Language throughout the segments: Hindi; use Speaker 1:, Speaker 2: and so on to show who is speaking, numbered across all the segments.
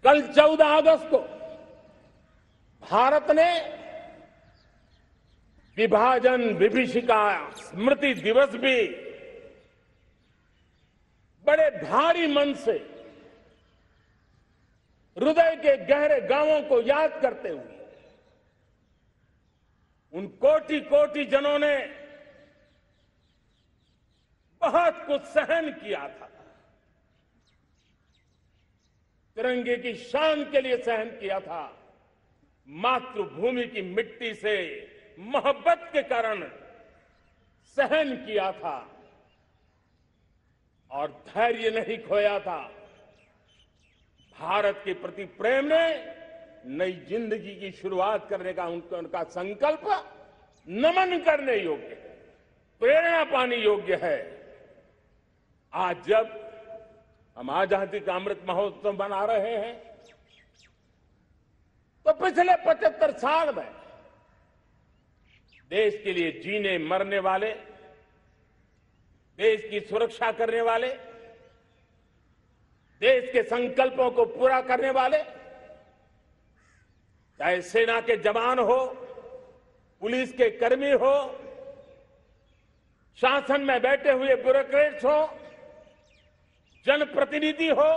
Speaker 1: कल 14 अगस्त को भारत ने विभाजन विभीषिका स्मृति दिवस भी बड़े भारी मन से हृदय के गहरे गांवों को याद करते हुए उन कोटि कोटि जनों ने बहुत कुछ सहन किया था, तिरंगे की शान के लिए सहन किया था, मातृभूमि की मिट्टी से मोहब्बत के कारण सहन किया था और धैर्य नहीं खोया था। भारत के प्रति प्रेम ने नई जिंदगी की शुरुआत करने का उनका संकल्प नमन करने योग्य है, प्रेरणा पाने योग्य है। आज जब हम आजादी का अमृत महोत्सव मना रहे हैं तो पिछले 75 साल में देश के लिए जीने मरने वाले, देश की सुरक्षा करने वाले, देश के संकल्पों को पूरा करने वाले, चाहे सेना के जवान हो, पुलिस के कर्मी हो, शासन में बैठे हुए ब्यूरोक्रेट्स हो, जनप्रतिनिधि हो,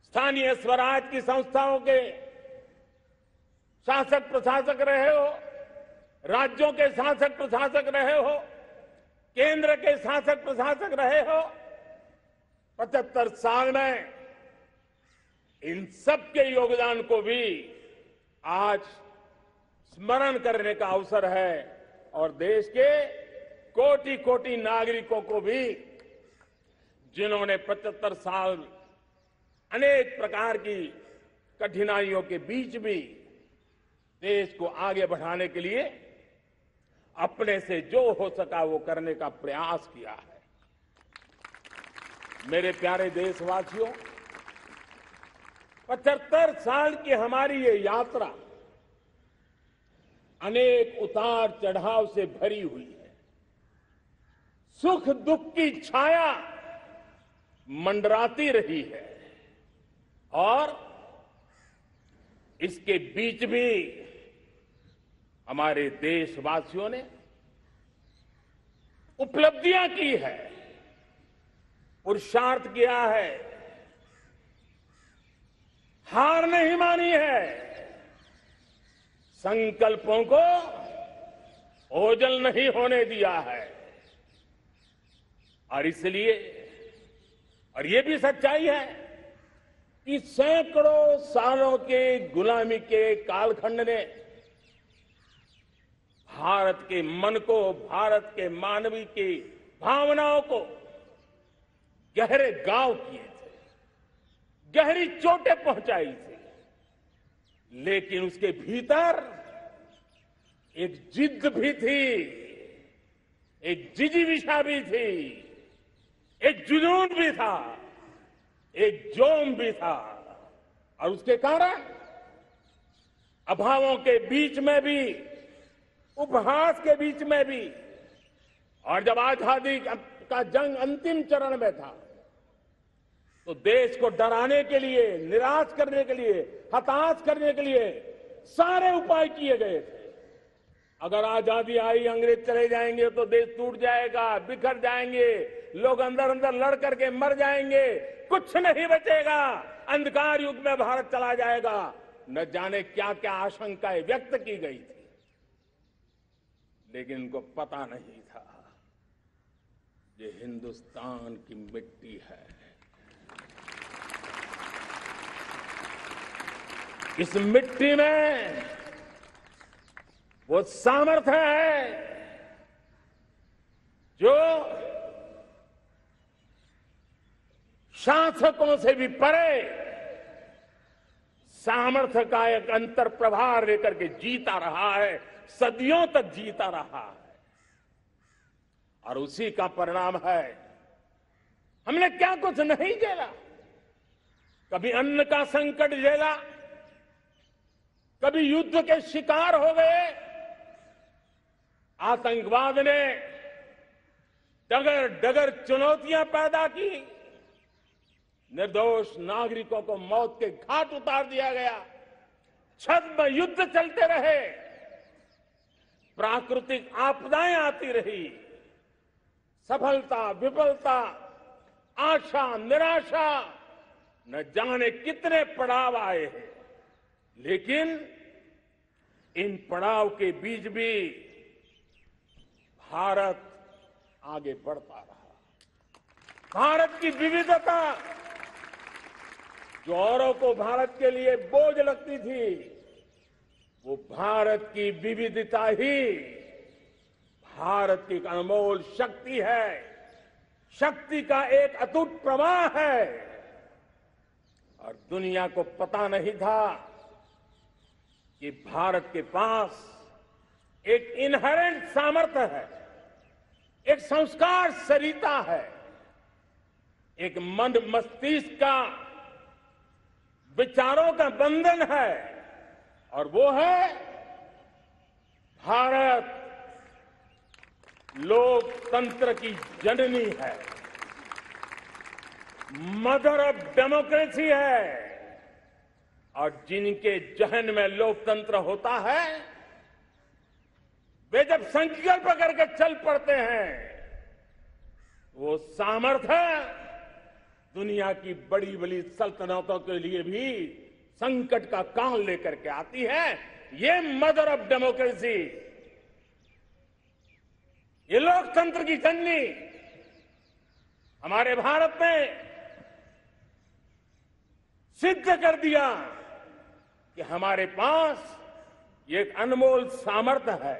Speaker 1: स्थानीय स्वराज की संस्थाओं के शासक प्रशासक रहे हो, राज्यों के शासक प्रशासक रहे हो, केंद्र के शासक प्रशासक रहे हो, 75 साल में इन सबके योगदान को भी आज स्मरण करने का अवसर है और देश के कोटि कोटि नागरिकों को भी जिन्होंने 75 साल अनेक प्रकार की कठिनाइयों के बीच भी देश को आगे बढ़ाने के लिए अपने से जो हो सका वो करने का प्रयास किया है। मेरे प्यारे देशवासियों, 75 साल की हमारी ये यात्रा अनेक उतार चढ़ाव से भरी हुई है। सुख दुख की छाया मंडराती रही है और इसके बीच भी हमारे देशवासियों ने उपलब्धियां की है, पुरुषार्थ किया है, हार नहीं मानी है, संकल्पों को ओझल नहीं होने दिया है। और इसलिए और ये भी सच्चाई है कि सैकड़ों सालों के गुलामी के कालखंड ने भारत के मन को, भारत के मानवीय की भावनाओं को गहरे घाव किए थे, गहरी चोटें पहुंचाई थी, लेकिन उसके भीतर एक जिद भी थी, एक जिजीविषा भी थी, एक जुनून भी था, एक जोम भी था। और उसके कारण अभावों के बीच में भी, उपहास के बीच में भी, और जब आजादी का जंग अंतिम चरण में था तो देश को डराने के लिए, निराश करने के लिए, हताश करने के लिए सारे उपाय किए गए थे। अगर आजादी आई, अंग्रेज चले जाएंगे तो देश टूट जाएगा, बिखर जाएंगे, लोग अंदर अंदर लड़ करके मर जाएंगे, कुछ नहीं बचेगा, अंधकार युग में भारत चला जाएगा। न जाने क्या क्या आशंकाएं व्यक्त की गई थी, लेकिन उनको पता नहीं था ये हिंदुस्तान की मिट्टी है। इस मिट्टी में वो सामर्थ्य है जो शासकों से भी परे सामर्थ्य का एक अंतर प्रभार लेकर के जीता रहा है, सदियों तक जीता रहा है। और उसी का परिणाम है हमने क्या कुछ नहीं झेला। कभी अन्न का संकट झेला, कभी युद्ध के शिकार हो गए, आतंकवाद ने डगर डगर चुनौतियां पैदा की, निर्दोष नागरिकों को मौत के घाट उतार दिया गया, छद्म युद्ध चलते रहे, प्राकृतिक आपदाएं आती रही, सफलता विफलता, आशा निराशा, न जाने कितने पड़ाव आए हैं, लेकिन इन पड़ाव के बीच भी भारत आगे बढ़ता रहा। भारत की विविधता, जो औरों को भारत के लिए बोझ लगती थी, वो भारत की विविधता ही भारत की एक अनमोल शक्ति है, शक्ति का एक अटूट प्रवाह है। और दुनिया को पता नहीं था कि भारत के पास एक इनहेरेंट सामर्थ्य है, एक संस्कार सरिता है, एक मन मस्तिष्क का विचारों का बंधन है, और वो है भारत लोकतंत्र की जननी है, मदर ऑफ डेमोक्रेसी है। और जिनके जहन में लोकतंत्र होता है, वे जब संकल्प करके चल पड़ते हैं, वो सामर्थ्य दुनिया की बड़ी बड़ी सल्तनतों के लिए भी संकट का काल लेकर के आती है। ये मदर ऑफ डेमोक्रेसी, ये लोकतंत्र की जननी हमारे भारत ने सिद्ध कर दिया कि हमारे पास ये एक अनमोल सामर्थ्य है।